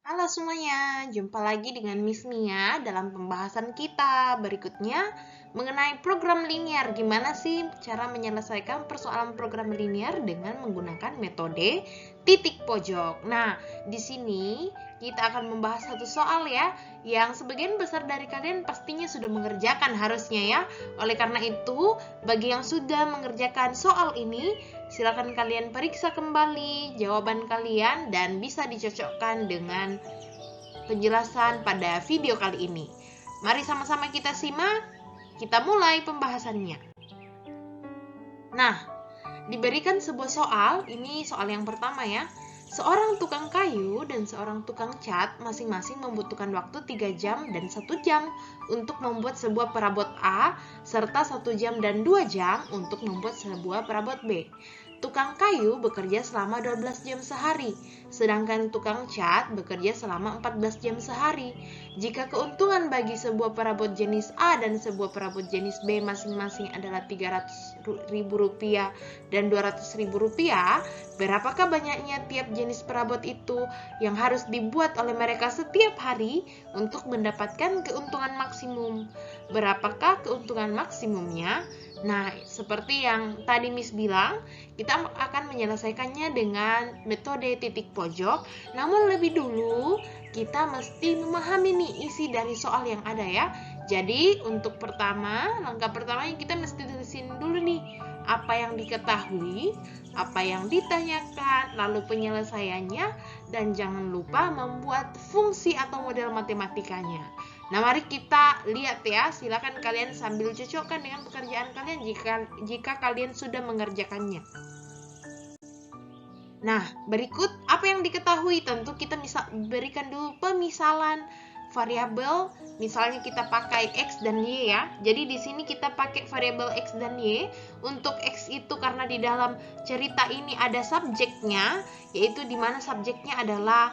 Halo semuanya, jumpa lagi dengan Miss Mia dalam pembahasan kita berikutnya mengenai program linear. Gimana sih cara menyelesaikan persoalan program linear dengan menggunakan metode titik pojok. Nah, di sini kita akan membahas satu soal ya, yang sebagian besar dari kalian pastinya sudah mengerjakan harusnya ya. Oleh karena itu, bagi yang sudah mengerjakan soal ini, silakan kalian periksa kembali jawaban kalian dan bisa dicocokkan dengan penjelasan pada video kali ini. Mari sama-sama kita simak, kita mulai pembahasannya. Nah, diberikan sebuah soal, ini soal yang pertama ya. Seorang tukang kayu dan seorang tukang cat masing-masing membutuhkan waktu 3 jam dan 1 jam untuk membuat sebuah perabot A, serta 1 jam dan 2 jam untuk membuat sebuah perabot B. Tukang kayu bekerja selama 12 jam sehari, sedangkan tukang cat bekerja selama 14 jam sehari. Jika keuntungan bagi sebuah perabot jenis A dan sebuah perabot jenis B masing-masing adalah Rp300.000 dan Rp200.000, berapakah banyaknya tiap jenis perabot itu yang harus dibuat oleh mereka setiap hari untuk mendapatkan keuntungan maksimum? Berapakah keuntungan maksimumnya? Nah, seperti yang tadi Miss bilang, kita akan menyelesaikannya dengan metode titik pojok. Namun lebih dulu, kita mesti memahami nih isi dari soal yang ada ya. Jadi, untuk langkah pertamanya kita mesti tulisin dulu nih apa yang diketahui, apa yang ditanyakan, lalu penyelesaiannya, dan jangan lupa membuat fungsi atau model matematikanya. Nah, mari kita lihat ya. Silakan kalian sambil cocokkan dengan pekerjaan kalian jika kalian sudah mengerjakannya. Nah, berikut apa yang diketahui. Tentu kita berikan dulu pemisalan variabel. Misalnya kita pakai X dan Y ya. Jadi di sini kita pakai variabel X dan Y. Untuk X itu karena di dalam cerita ini ada subjeknya, yaitu di mana subjeknya adalah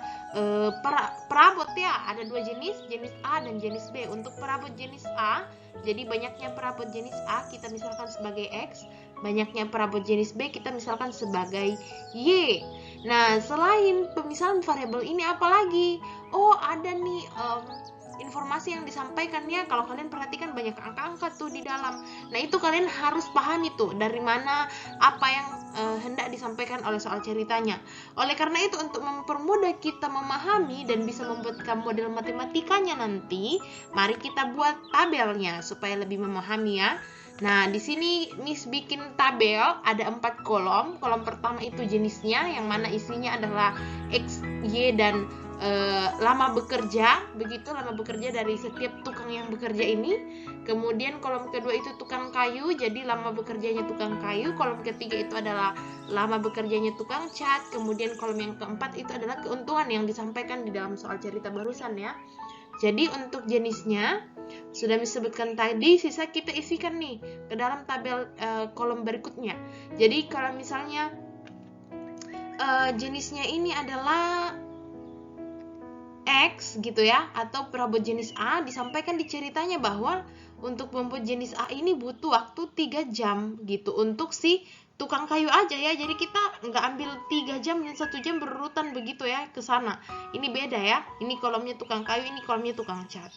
perabot ya. Ada dua jenis A dan jenis B. Untuk perabot jenis A, jadi banyaknya perabot jenis A kita misalkan sebagai X, banyaknya perabot jenis B kita misalkan sebagai Y. Nah, selain pemisahan variabel ini apa lagi? Oh, ada nih informasi yang disampaikannya. Kalau kalian perhatikan banyak angka-angka tuh di dalam. Nah, itu kalian harus pahami tuh dari mana apa yang hendak disampaikan oleh soal ceritanya. Oleh karena itu, untuk mempermudah kita memahami dan bisa membuatkan model matematikanya nanti, mari kita buat tabelnya supaya lebih memahami ya. Nah, di sini Miss bikin tabel ada 4 kolom. Kolom pertama itu jenisnya, yang mana isinya adalah X, Y, dan lama bekerja. Begitu lama bekerja dari setiap tukang yang bekerja ini. Kemudian kolom kedua itu tukang kayu, jadi lama bekerjanya tukang kayu. Kolom ketiga itu adalah lama bekerjanya tukang cat. Kemudian kolom yang keempat itu adalah keuntungan yang disampaikan di dalam soal cerita barusan ya. Jadi untuk jenisnya sudah disebutkan tadi, sisa kita isikan nih ke dalam tabel kolom berikutnya. Jadi kalau misalnya jenisnya ini adalah X gitu ya, atau perabot jenis A, disampaikan di ceritanya bahwa untuk membuat jenis A ini butuh waktu 3 jam gitu untuk si tukang kayu aja ya. Jadi kita nggak ambil 3 jam dan 1 jam berurutan begitu ya ke sana. Ini beda ya. Ini kolomnya tukang kayu, ini kolomnya tukang cat.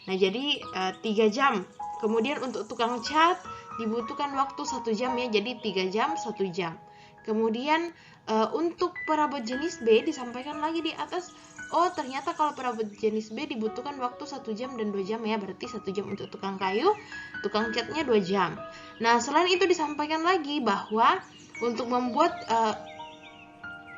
Nah, jadi 3 jam. Kemudian untuk tukang cat dibutuhkan waktu 1 jam ya. Jadi 3 jam, 1 jam. Kemudian untuk perabot jenis B disampaikan lagi di atas. Oh, ternyata kalau perabot jenis B dibutuhkan waktu 1 jam dan 2 jam ya. Berarti 1 jam untuk tukang kayu, tukang catnya 2 jam. Nah, selain itu disampaikan lagi bahwa untuk membuat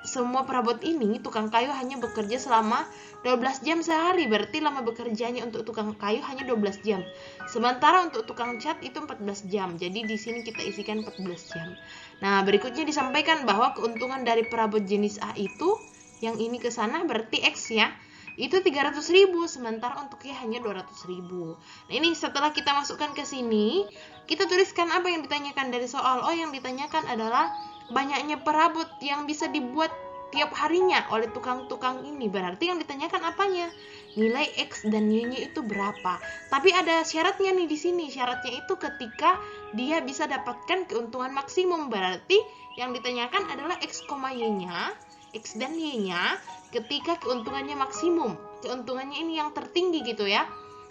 semua perabot ini, tukang kayu hanya bekerja selama 12 jam sehari. Berarti lama bekerjanya untuk tukang kayu hanya 12 jam. Sementara untuk tukang cat itu 14 jam. Jadi di sini kita isikan 14 jam. Nah, berikutnya disampaikan bahwa keuntungan dari perabot jenis A itu, yang ini ke sana berarti X ya, itu 300.000, sementara untuk Y hanya 200.000. Nah, ini setelah kita masukkan ke sini, kita tuliskan apa yang ditanyakan dari soal. Oh, yang ditanyakan adalah banyaknya perabot yang bisa dibuat tiap harinya oleh tukang-tukang ini. Berarti yang ditanyakan apanya? Nilai X dan Y-nya itu berapa? Tapi ada syaratnya nih di sini. Syaratnya itu ketika dia bisa dapatkan keuntungan maksimum. Berarti yang ditanyakan adalah X, Y-nya X dan Y-nya ketika keuntungannya maksimum. Keuntungannya ini yang tertinggi gitu ya.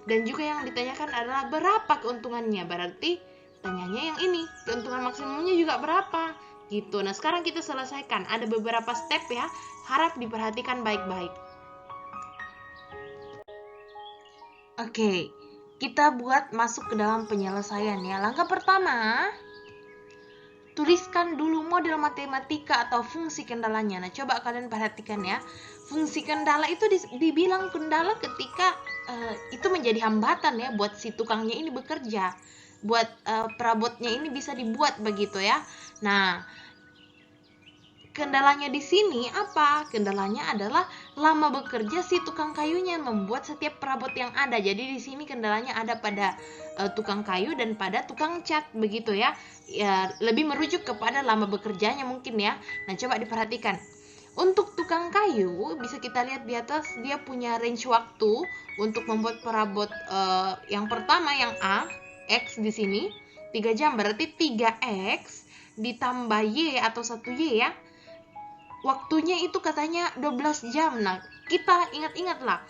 Dan juga yang ditanyakan adalah berapa keuntungannya. Berarti tanyanya yang ini, keuntungan maksimumnya juga berapa gitu. Nah, sekarang kita selesaikan. Ada beberapa step ya, harap diperhatikan baik-baik. Oke, kita buat masuk ke dalam penyelesaian ya. Langkah pertama, tuliskan dulu model matematika atau fungsi kendalanya. Nah, coba kalian perhatikan ya. Fungsi kendala itu dibilang kendala ketika itu menjadi hambatan ya buat si tukangnya ini bekerja. Buat perabotnya ini bisa dibuat begitu ya. Nah, kendalanya di sini apa? Kendalanya adalah lama bekerja si tukang kayunya membuat setiap perabot yang ada. Jadi di sini kendalanya ada pada tukang kayu dan pada tukang cat begitu ya. Ya, lebih merujuk kepada lama bekerjanya mungkin ya. Nah, coba diperhatikan. Untuk tukang kayu bisa kita lihat di atas dia punya range waktu untuk membuat perabot yang pertama yang A, X di sini 3 jam, berarti 3X ditambah Y atau 1Y ya. Waktunya itu katanya 12 jam. Nah, kita ingat-ingatlah,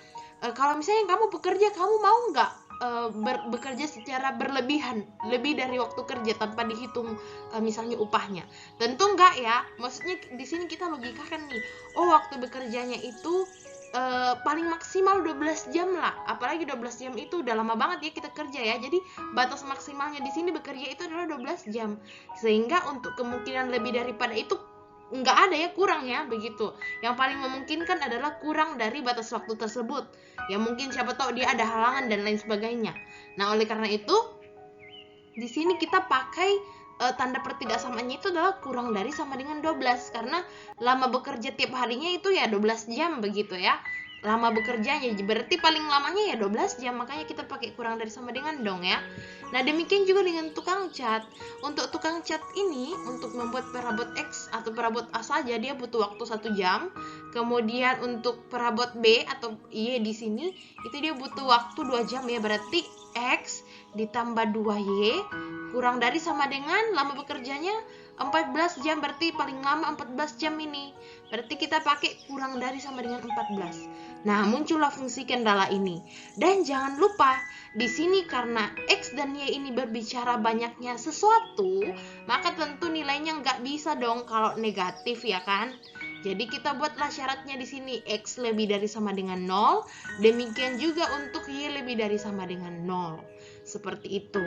kalau misalnya kamu bekerja, kamu mau nggak bekerja secara berlebihan, lebih dari waktu kerja tanpa dihitung misalnya upahnya? Tentu nggak ya. Maksudnya di sini kita logikakan nih, oh waktu bekerjanya itu paling maksimal 12 jam lah. Apalagi 12 jam itu udah lama banget ya kita kerja ya. Jadi batas maksimalnya di sini bekerja itu adalah 12 jam. Sehingga untuk kemungkinan lebih daripada itu nggak ada ya, kurang ya begitu. Yang paling memungkinkan adalah kurang dari batas waktu tersebut. Ya mungkin siapa tahu dia ada halangan dan lain sebagainya. Nah, oleh karena itu di sini kita pakai tanda pertidaksamaannya itu adalah kurang dari sama dengan 12 karena lama bekerja tiap harinya itu ya 12 jam begitu ya. Lama bekerjanya berarti paling lamanya ya 12 jam, makanya kita pakai kurang dari sama dengan dong ya. Nah, demikian juga dengan tukang cat. Untuk tukang cat ini untuk membuat perabot X atau perabot A saja dia butuh waktu 1 jam. Kemudian untuk perabot B atau Y di sini itu dia butuh waktu 2 jam ya, berarti X ditambah 2Y kurang dari sama dengan lama bekerjanya 14 jam, berarti paling lama 14 jam ini. Berarti kita pakai kurang dari sama dengan 14. Nah, muncullah fungsi kendala ini. Dan jangan lupa, di sini karena X dan Y ini berbicara banyaknya sesuatu, maka tentu nilainya nggak bisa dong kalau negatif ya kan? Jadi kita buatlah syaratnya di sini X lebih dari sama dengan 0, demikian juga untuk Y lebih dari sama dengan 0. Seperti itu.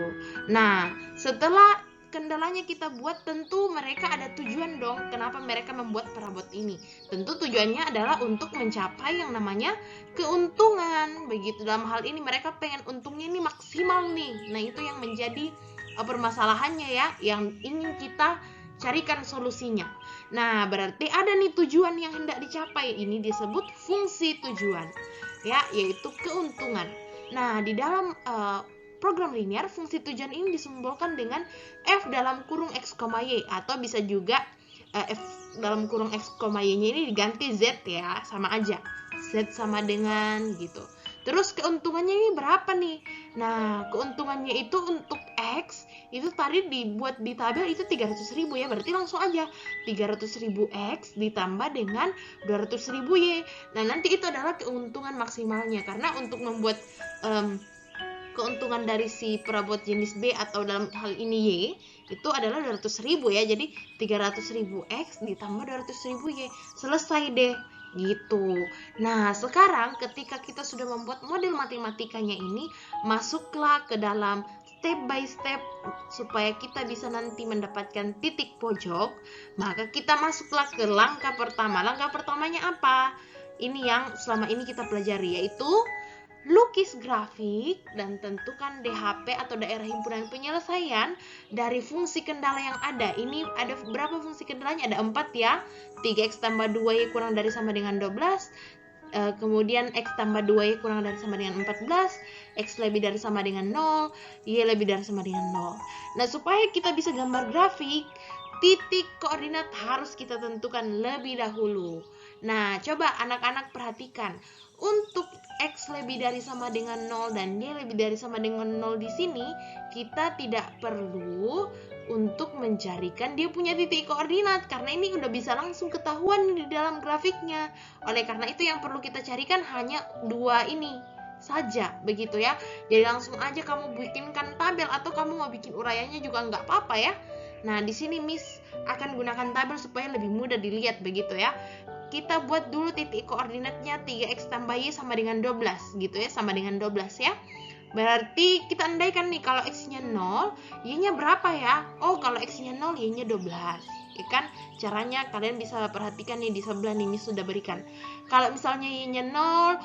Nah, setelah kendalanya kita buat, tentu mereka ada tujuan dong. Kenapa mereka membuat perabot ini? Tentu tujuannya adalah untuk mencapai yang namanya keuntungan. Begitu, dalam hal ini mereka pengen untungnya ini maksimal nih. Nah, itu yang menjadi permasalahannya ya, yang ingin kita carikan solusinya. Nah, berarti ada nih tujuan yang hendak dicapai. Ini disebut fungsi tujuan, ya, yaitu keuntungan. Nah, di dalam program linear, fungsi tujuan ini disimbolkan dengan F dalam kurung X, Y, atau bisa juga F dalam kurung X, Y-nya ini diganti Z ya, sama aja. Z sama dengan gitu. Terus keuntungannya ini berapa nih? Nah, keuntungannya itu untuk X, itu tadi dibuat di tabel itu 300.000 ya, berarti langsung aja 300.000 X ditambah dengan 200.000 Y. Nah, nanti itu adalah keuntungan maksimalnya, karena untuk membuat keuntungan dari si perabot jenis B atau dalam hal ini Y itu adalah 200.000 ya. Jadi 300.000 X ditambah 200.000 Y. Selesai deh gitu. Nah, sekarang ketika kita sudah membuat model matematikanya ini, masuklah ke dalam step by step supaya kita bisa nanti mendapatkan titik pojok. Maka kita masuklah ke langkah pertama. Langkah pertamanya apa? Ini yang selama ini kita pelajari, yaitu lukis grafik dan tentukan DHP atau daerah himpunan penyelesaian dari fungsi kendala yang ada. Ini ada berapa fungsi kendalanya? Ada 4 ya. 3X tambah 2Y kurang dari sama dengan 12. Kemudian X tambah 2Y kurang dari sama dengan 14. X lebih dari sama dengan 0. Y lebih dari sama dengan 0. Nah, supaya kita bisa gambar grafik, titik koordinat harus kita tentukan lebih dahulu. Nah, coba anak-anak perhatikan. Untuk X lebih dari sama dengan 0 dan Y lebih dari sama dengan 0 di sini, kita tidak perlu untuk mencarikan dia punya titik koordinat, karena ini udah bisa langsung ketahuan di dalam grafiknya. Oleh karena itu yang perlu kita carikan hanya dua ini saja, begitu ya. Jadi langsung aja kamu bikinkan tabel, atau kamu mau bikin uraiannya juga nggak apa-apa ya. Nah, di sini Miss akan gunakan tabel supaya lebih mudah dilihat, begitu ya. Kita buat dulu titik koordinatnya 3x tambah y sama dengan 12 gitu ya, sama dengan 12 ya. Berarti kita andaikan nih kalau x-nya 0, y-nya berapa ya? Oh, kalau x-nya 0, y-nya 12. Ya kan? Caranya kalian bisa perhatikan nih di sebelah nih, Miss sudah berikan. Kalau misalnya y-nya 0,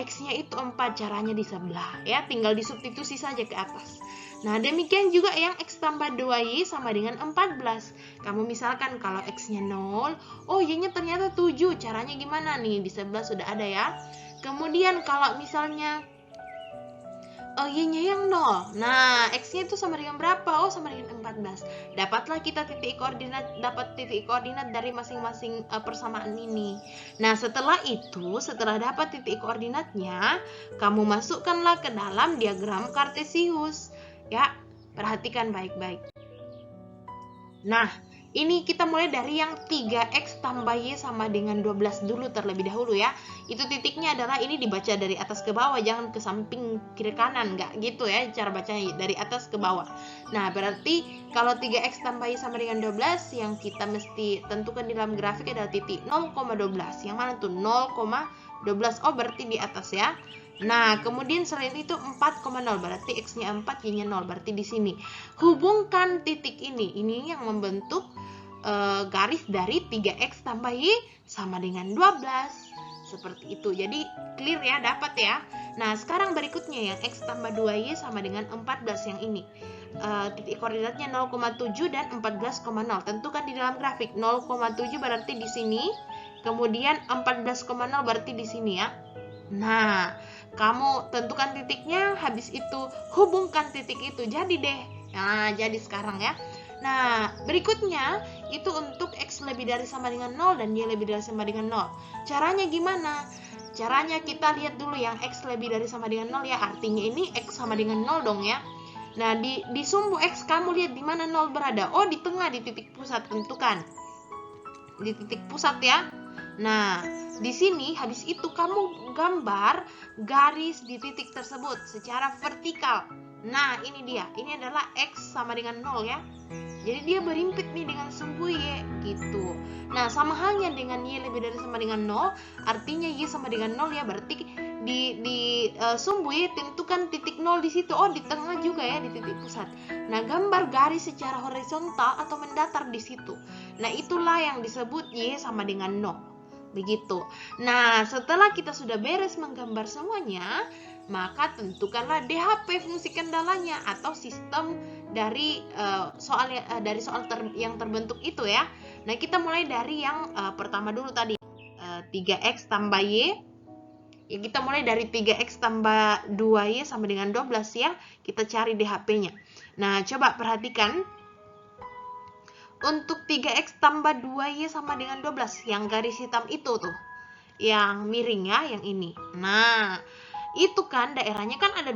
x-nya itu 4, caranya di sebelah ya, tinggal disubstitusi saja ke atas. Nah, demikian juga yang x tambah 2y sama dengan 14. Kamu misalkan kalau x-nya 0, oh y-nya ternyata 7, caranya gimana nih? Di sebelah sudah ada ya. Kemudian kalau misalnya y-nya yang 0. Nah, x-nya itu sama dengan berapa? Oh, sama dengan 14. Dapatlah kita dapat titik koordinat dari masing-masing persamaan ini. Nah, setelah dapat titik koordinatnya, kamu masukkanlah ke dalam diagram kartesius. Ya, perhatikan baik-baik. Nah, ini kita mulai dari yang 3x tambah y sama dengan 12 dulu terlebih dahulu ya. Itu titiknya adalah ini dibaca dari atas ke bawah, jangan ke samping kiri kanan, nggak gitu ya cara bacanya, dari atas ke bawah. Nah, berarti kalau 3x tambah y sama dengan 12, yang kita mesti tentukan di dalam grafik adalah titik 0,12. Yang mana tuh 0,12? Oh, berarti di atas ya. Nah, kemudian selain itu 4,0, berarti x-nya 4, y-nya 0, berarti di sini. Hubungkan titik ini yang membentuk garis dari 3x tambah y sama dengan 12. Seperti itu. Jadi clear ya, dapat ya. Nah, sekarang berikutnya yang x tambah 2y sama dengan 14 yang ini. Titik koordinatnya 0,7 dan 14,0. Tentukan di dalam grafik. 0,7 berarti di sini, kemudian 14,0 berarti di sini ya. Nah, kamu tentukan titiknya, habis itu hubungkan titik itu, jadi deh. Nah, jadi sekarang ya. Nah, berikutnya itu untuk x lebih dari sama dengan 0 dan y lebih dari sama dengan 0. Caranya gimana? Caranya kita lihat dulu yang x lebih dari sama dengan 0 ya, artinya ini x sama dengan 0 dong ya. Nah, di sumbu x kamu lihat di mana 0 berada. Oh, di tengah, di titik pusat, tentukan. Di titik pusat ya. Nah, di sini habis itu kamu gambar garis di titik tersebut secara vertikal. Nah, ini dia. Ini adalah x sama dengan 0 ya. Jadi dia berimpit nih dengan sumbu y gitu. Nah, sama halnya dengan y lebih dari sama dengan 0, artinya y sama dengan 0 ya, berarti di sumbu y tentukan titik 0 di situ. Oh, di tengah juga ya, di titik pusat. Nah, gambar garis secara horizontal atau mendatar di situ. Nah, itulah yang disebut y sama dengan 0. Begitu. Nah, setelah kita sudah beres menggambar semuanya, maka tentukanlah DHP fungsi kendalanya atau sistem dari soal yang terbentuk itu ya. Nah, kita mulai dari yang pertama dulu tadi, 3x tambah y. Ya, kita mulai dari 3x tambah 2y sama dengan 12 ya. Kita cari DHP-nya. Nah, coba perhatikan. Untuk 3x tambah 2y sama dengan 12, yang garis hitam itu tuh, yang miring ya, yang ini. Nah, itu kan daerahnya kan ada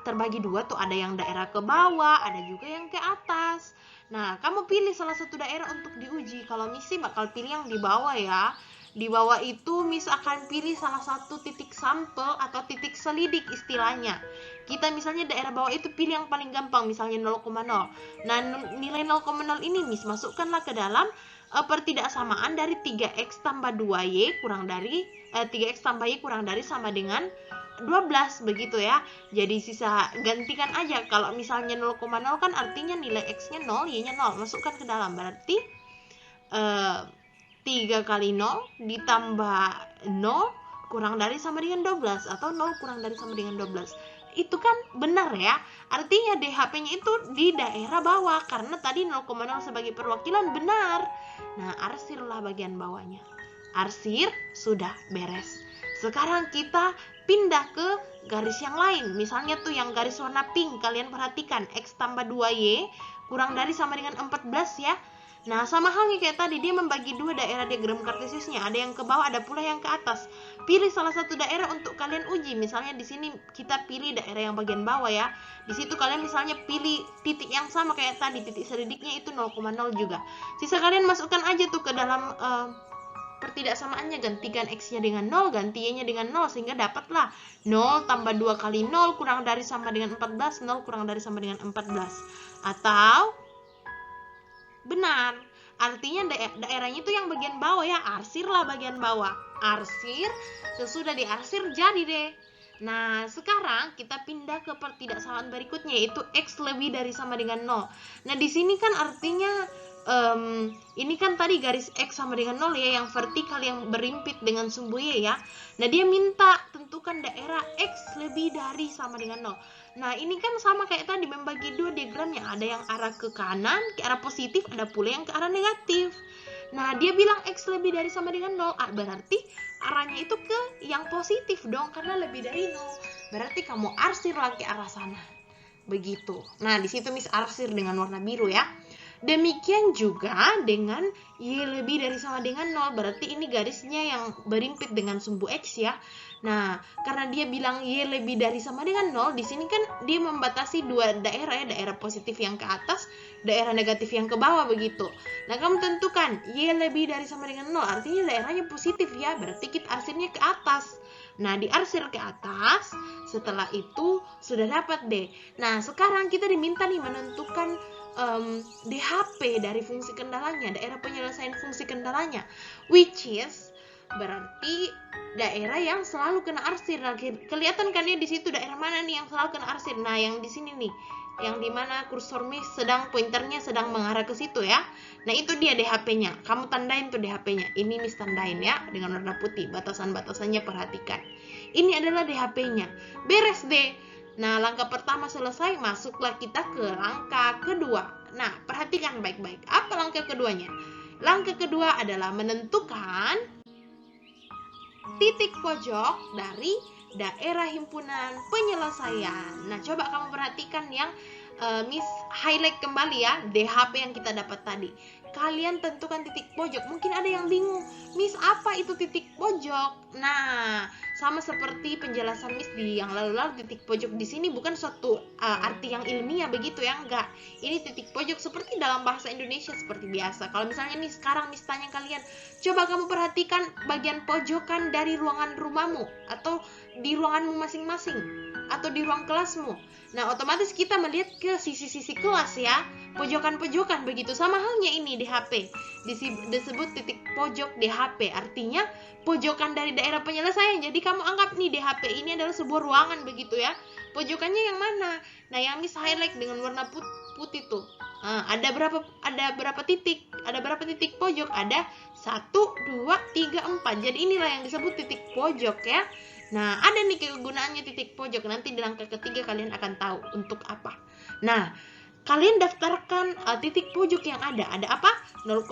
terbagi dua tuh, ada yang daerah ke bawah, ada juga yang ke atas. Nah, kamu pilih salah satu daerah untuk diuji. Kalau Miss sih bakal pilih yang di bawah ya. Di bawah itu Miss akan pilih salah satu titik sampel atau titik selidik istilahnya. Kita misalnya daerah bawah itu pilih yang paling gampang, misalnya 0,0. Nah, nilai 0,0 ini Miss masukkanlah ke dalam pertidaksamaan dari 3x tambah 2y kurang dari 3x tambah y kurang dari sama dengan 12, begitu ya. Jadi sisa gantikan aja. Kalau misalnya 0,0 kan artinya nilai x-nya 0, y-nya 0. Masukkan ke dalam, berarti 3 kali 0 ditambah 0 kurang dari sama dengan 12, atau 0 kurang dari sama dengan 12. Itu kan benar ya. Artinya DHP-nya itu di daerah bawah, karena tadi 0,0 sebagai perwakilan benar. Nah, arsirlah bagian bawahnya. Arsir, sudah beres. Sekarang kita pindah ke garis yang lain. Misalnya tuh yang garis warna pink, kalian perhatikan, x tambah 2y kurang dari sama dengan 14 ya. Nah, sama halnya kayak tadi, dia membagi dua daerah diagram kartesiusnya, ada yang ke bawah, ada pula yang ke atas. Pilih salah satu daerah untuk kalian uji. Misalnya di sini kita pilih daerah yang bagian bawah ya. Di situ kalian misalnya pilih titik yang sama kayak tadi, titik selidiknya itu 0,0 juga. Sisa kalian masukkan aja tuh ke dalam pertidaksamaannya, gantikan X-nya dengan 0, ganti Y-nya dengan 0, sehingga dapatlah 0 tambah 2 kali 0 kurang dari sama dengan 14, 0 kurang dari sama dengan 14. Atau benar, artinya daerahnya itu yang bagian bawah ya, arsir lah bagian bawah. Arsir, sesudah diarsir jadi deh. Nah, sekarang kita pindah ke pertidaksamaan berikutnya, yaitu X lebih dari sama dengan 0. Nah, di sini kan artinya ini kan tadi garis X sama dengan 0 ya, yang vertikal yang berimpit dengan sumbu Y ya. Nah, dia minta tentukan daerah X lebih dari sama dengan 0. Nah, ini kan sama kayak tadi, membagi dua diagramnya. Ada yang arah ke kanan, ke arah positif, ada pula yang ke arah negatif. Nah, dia bilang X lebih dari sama dengan 0, berarti arahnya itu ke yang positif dong, karena lebih dari 0. Berarti kamu arsir lagi ke arah sana. Begitu. Nah, di situ Miss arsir dengan warna biru ya. Demikian juga dengan Y lebih dari sama dengan 0, berarti ini garisnya yang berimpit dengan sumbu X ya. Nah, karena dia bilang Y lebih dari sama dengan 0, di sini kan dia membatasi dua daerah ya, daerah positif yang ke atas, daerah negatif yang ke bawah begitu. Nah, kamu tentukan Y lebih dari sama dengan 0, artinya daerahnya positif ya, berarti kita arsirnya ke atas. Nah, diarsir ke atas, setelah itu sudah dapat deh. Nah, sekarang kita diminta nih menentukan DHP dari fungsi kendalanya, daerah penyelesaian fungsi kendalanya, which is berarti daerah yang selalu kena arsir. Nah, kelihatan kan ya di situ daerah mana nih yang selalu kena arsir. Nah, yang di sini nih, yang dimana kursor Miss sedang pointernya sedang mengarah ke situ ya. Nah, itu dia DHP-nya. Kamu tandain tuh DHP-nya. Ini Miss tandain ya dengan warna putih. Batasan-batasannya perhatikan. Ini adalah DHP-nya. Beres deh. Nah, langkah pertama selesai, masuklah kita ke langkah kedua. Nah, perhatikan baik-baik. Apa langkah keduanya? Langkah kedua adalah menentukan titik pojok dari daerah himpunan penyelesaian. Nah, coba kamu perhatikan yang Miss highlight kembali ya, DHP yang kita dapat tadi. Kalian tentukan titik pojok. Mungkin ada yang bingung, Miss apa itu titik pojok? Nah, sama seperti penjelasan Miss di yang lalu-lalu, titik pojok di sini bukan suatu arti yang ilmiah begitu ya, enggak. Ini titik pojok seperti dalam bahasa Indonesia seperti biasa. Kalau misalnya nih sekarang Miss tanya kalian, coba kamu perhatikan bagian pojokan dari ruangan rumahmu atau di ruanganmu masing-masing atau di ruang kelasmu. Nah, otomatis kita melihat ke sisi-sisi kelas ya, pojokan-pojokan begitu. Sama halnya ini DHP, disebut titik pojok DHP, artinya pojokan dari daerah penyelesaian. Jadi kamu anggap nih DHP ini adalah sebuah ruangan begitu ya. Pojokannya yang mana? Nah, yang Miss highlight dengan warna putih tuh. Ada berapa titik? Ada berapa titik pojok? Ada 1, 2, 3, 4. Jadi inilah yang disebut titik pojok ya. Nah, ada nih kegunaannya titik pojok. Nanti di langkah ketiga kalian akan tahu untuk apa. Nah, kalian daftarkan titik pojok yang ada. Ada apa? 0,0,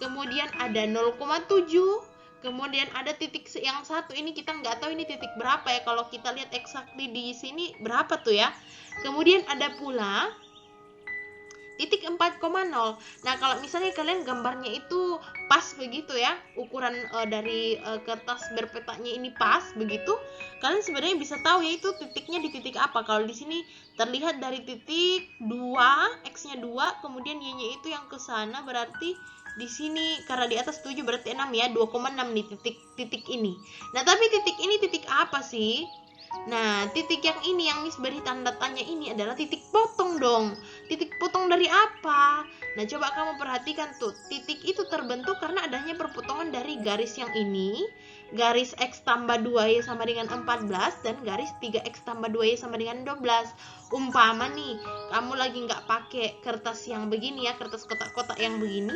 kemudian ada 0,7, kemudian ada titik yang satu. Ini kita nggak tahu ini titik berapa ya. Kalau kita lihat exactly di sini berapa tuh ya. Kemudian ada pula titik 4,0. Nah, kalau misalnya kalian gambarnya itu pas begitu ya, ukuran dari kertas berpetanya ini pas begitu, kalian sebenarnya bisa tahu ya itu titiknya di titik apa. Kalau di sini terlihat dari titik 2, X-nya 2, kemudian Y-nya itu yang ke sana, berarti di sini karena di atas 7 berarti 6 ya, 2,6 nih titik ini. Nah, tapi titik ini titik apa sih? Nah, titik yang ini yang Miss beri tanda tanya ini adalah titik potong dong. Titik potong dari apa? Nah, coba kamu perhatikan tuh. Titik itu terbentuk karena adanya perpotongan dari garis yang ini, garis X tambah 2Y sama dengan 14, dan garis 3X tambah 2Y sama dengan 12. Umpama nih, kamu lagi nggak pakai kertas yang begini ya, kertas kotak-kotak yang begini,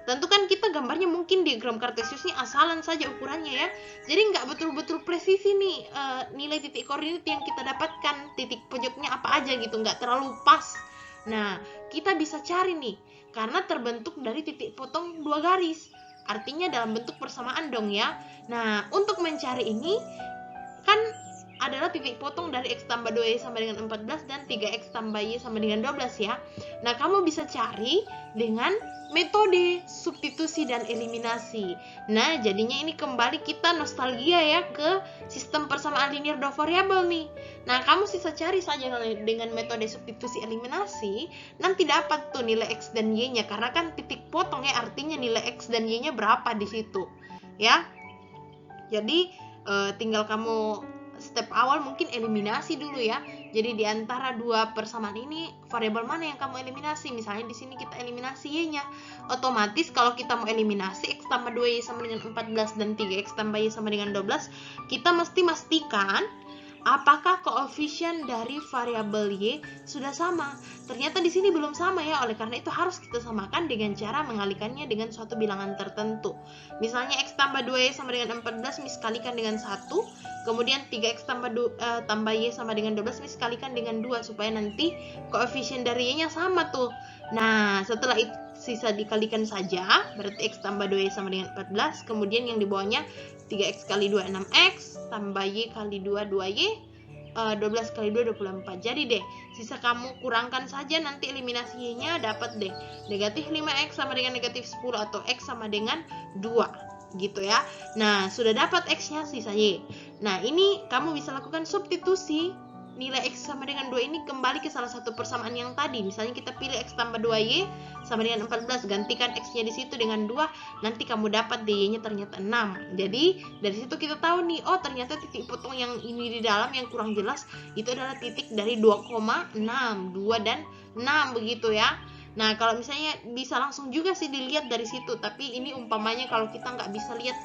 tentu kan kita gambarnya mungkin diagram kartesiusnya asalan saja ukurannya ya. Jadi nggak betul-betul presisi nih nilai titik koordinat yang kita dapatkan, titik pojoknya apa aja gitu, nggak terlalu pas. Nah, kita bisa cari nih, karena terbentuk dari titik potong 2 garis. Artinya dalam bentuk persamaan dong ya. Nah, untuk mencari ini kan adalah titik potong dari X tambah 2Y sama dengan 14 dan 3X tambah Y sama dengan 12 ya. Nah, kamu bisa cari dengan metode substitusi dan eliminasi. Nah, jadinya ini kembali kita nostalgia ya ke sistem persamaan linear dua variabel nih. Nah, kamu sisa cari saja dengan metode substitusi eliminasi, nanti dapat tuh nilai X dan Y-nya, karena kan titik potong ya, artinya nilai X dan Y-nya berapa di situ. Ya. Jadi, tinggal kamu step awal mungkin eliminasi dulu ya. Jadi di antara dua persamaan ini variabel mana yang kamu eliminasi? Misalnya di sini kita eliminasi Y-nya. Otomatis kalau kita mau eliminasi X tambah 2Y sama dengan 14 dan 3X tambah Y sama dengan 12, kita mesti pastikan apakah koefisien dari variabel Y sudah sama. Ternyata di sini belum sama ya, oleh karena itu harus kita samakan dengan cara mengalihkannya dengan suatu bilangan tertentu. Misalnya X tambah 2Y sama dengan 14 miskalikan dengan 1, kemudian 3X tambah Y sama dengan 12 miskalikan dengan 2, supaya nanti koefisien dari Y-nya sama tuh. Nah, setelah itu sisa dikalikan saja, berarti X tambah 2Y sama dengan 14, kemudian yang di bawahnya 3X kali 2 6X, tambah Y kali 2 2Y, 12 kali 2 24. Jadi deh, sisa kamu kurangkan saja, nanti eliminasi Y-nya dapat deh negatif 5X sama dengan negatif 10 atau X sama dengan 2 gitu ya. Nah, sudah dapat X-nya, sisa Y. Nah, ini kamu bisa lakukan substitusi nilai X sama dengan 2 ini kembali ke salah satu persamaan yang tadi. Misalnya kita pilih X tambah 2Y sama dengan 14, gantikan X-nya di situ dengan 2, nanti kamu dapat Y-nya ternyata 6. Jadi dari situ kita tahu nih, oh ternyata titik potong yang ini di dalam yang kurang jelas itu adalah titik dari 2,6, 2 dan 6 begitu ya. Nah, kalau misalnya bisa langsung juga sih dilihat dari situ, tapi ini umpamanya kalau kita nggak bisa lihat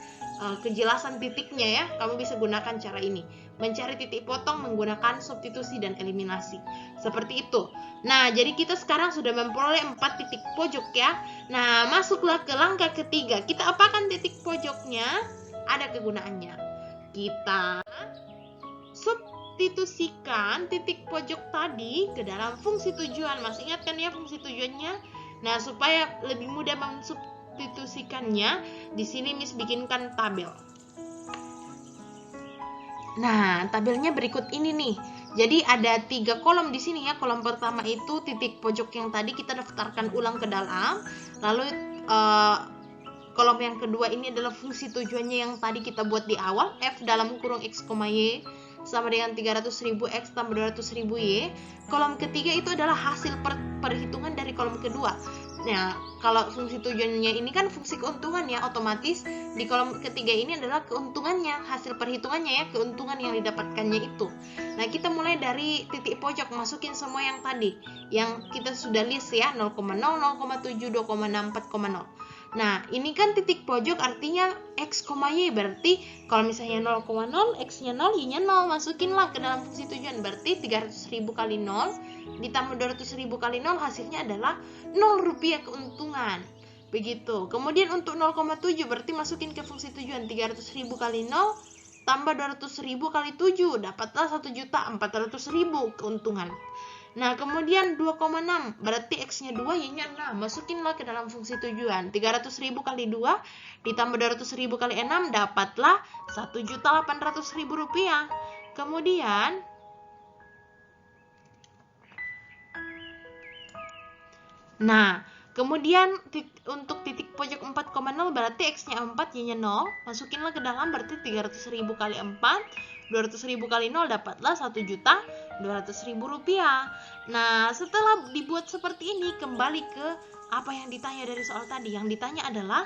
kejelasan titiknya ya, kamu bisa gunakan cara ini, mencari titik potong menggunakan substitusi dan eliminasi, seperti itu. Nah, jadi kita sekarang sudah memperoleh 4 titik pojok ya. Nah, masuklah ke langkah ketiga. Kita apakan titik pojoknya? Ada kegunaannya. Kita substitusikan titik pojok tadi ke dalam fungsi tujuan. Masih ingat kan ya fungsi tujuannya? Nah, supaya lebih mudah substitusikannya, di sini Miss bikinkan tabel. Nah, tabelnya berikut ini nih. Jadi ada 3 kolom di sini ya. Kolom pertama itu titik pojok yang tadi kita daftarkan ulang ke dalam. Lalu kolom yang kedua ini adalah fungsi tujuannya yang tadi kita buat di awal, F dalam kurung X, Y sama dengan 300.000 X tambah 200.000 Y. Kolom ketiga itu adalah hasil perhitungan dari kolom kedua. Nah, kalau fungsi tujuannya ini kan fungsi keuntungan ya, otomatis di kolom ketiga ini adalah keuntungannya, hasil perhitungannya ya, keuntungan yang didapatkannya itu. Nah, kita mulai dari titik pojok, masukin semua yang tadi, yang kita sudah list ya, 0,0, 0,7, 2,6, 4,0. Nah, ini kan titik pojok artinya X, Y, berarti kalau misalnya 0,0, X-nya 0, Y-nya 0, masukinlah ke dalam fungsi tujuan, berarti 300.000 kali 0 ditambah 200.000 kali 0 hasilnya adalah 0 rupiah keuntungan. Begitu. Kemudian untuk 0,7 berarti masukin ke fungsi tujuan 300.000 kali 0 tambah 200.000 kali 7, dapatlah 1.400.000 keuntungan. Nah, kemudian 2,6 berarti X-nya 2, Y-nya 6. Masukinlah ke dalam fungsi tujuan. 300.000 kali 2 ditambah 200.000 kali 6 dapatlah 1.800.000 rupiah. Kemudian untuk titik pojok 4,0 berarti X-nya 4, Y-nya 0. Masukinlah ke dalam berarti 300.000 kali 4, 200.000 kali 0 dapatlah 1.200.000 rupiah. Nah, setelah dibuat seperti ini, kembali ke apa yang ditanya dari soal tadi. Yang ditanya adalah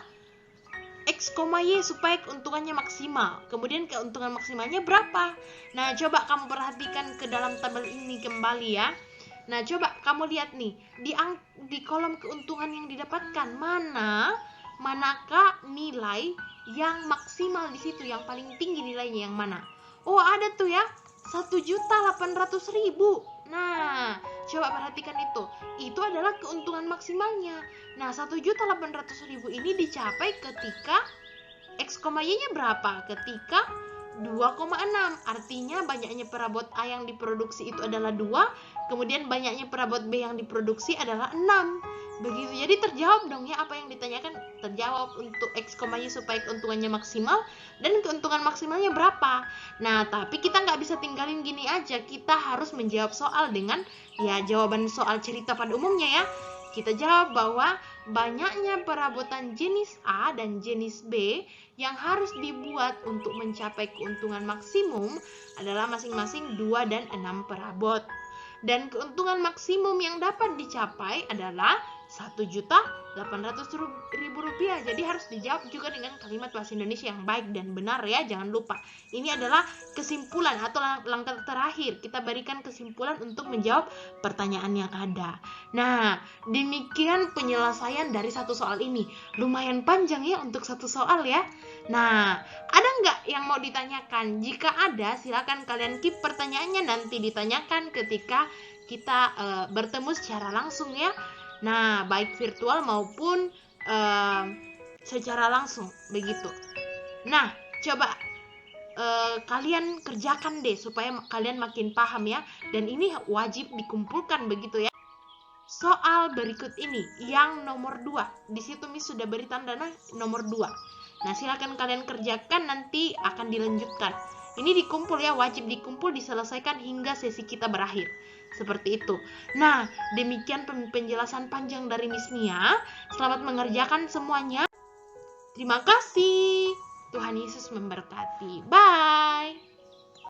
X, Y supaya keuntungannya maksimal. Kemudian keuntungan maksimalnya berapa? Nah, coba kamu perhatikan ke dalam tabel ini kembali ya. Nah, coba kamu lihat nih, di kolom keuntungan yang didapatkan, manakah nilai yang maksimal di situ, yang paling tinggi nilainya yang mana? Oh, ada tuh ya, 1.800.000. Nah, coba perhatikan itu. Itu adalah keuntungan maksimalnya. Nah, 1.800.000 ini dicapai ketika X, Y-nya berapa? Ketika 2,6. Artinya banyaknya perabot A yang diproduksi itu adalah 2, kemudian banyaknya perabot B yang diproduksi adalah 6. Begitu, jadi terjawab dong ya apa yang ditanyakan, terjawab untuk X, Y supaya keuntungannya maksimal, dan keuntungan maksimalnya berapa. Nah, tapi kita nggak bisa tinggalin gini aja, kita harus menjawab soal dengan ya jawaban soal cerita pada umumnya ya. Kita jawab bahwa banyaknya perabotan jenis A dan jenis B yang harus dibuat untuk mencapai keuntungan maksimum adalah masing-masing 2 dan 6 perabot. Dan keuntungan maksimum yang dapat dicapai adalah Rp1.800.000. Jadi harus dijawab juga dengan kalimat bahasa Indonesia yang baik dan benar ya, jangan lupa. Ini adalah kesimpulan atau langkah terakhir. Kita berikan kesimpulan untuk menjawab pertanyaan yang ada. Nah, demikian penyelesaian dari satu soal ini. Lumayan panjang ya untuk satu soal ya. Nah, ada nggak yang mau ditanyakan? Jika ada, silakan kalian keep pertanyaannya, nanti ditanyakan ketika kita bertemu secara langsung ya. Nah, baik virtual maupun secara langsung, begitu. Nah, coba kalian kerjakan deh supaya kalian makin paham ya. Dan ini wajib dikumpulkan begitu ya. Soal berikut ini yang nomor 2. Di situ Miss sudah beri tanda nomor 2. Nah, silakan kalian kerjakan, nanti akan dilanjutkan. Ini dikumpul ya, wajib dikumpul, diselesaikan hingga sesi kita berakhir. Seperti itu. Nah, demikian penjelasan panjang dari Miss Mia. Selamat mengerjakan semuanya. Terima kasih. Tuhan Yesus memberkati. Bye.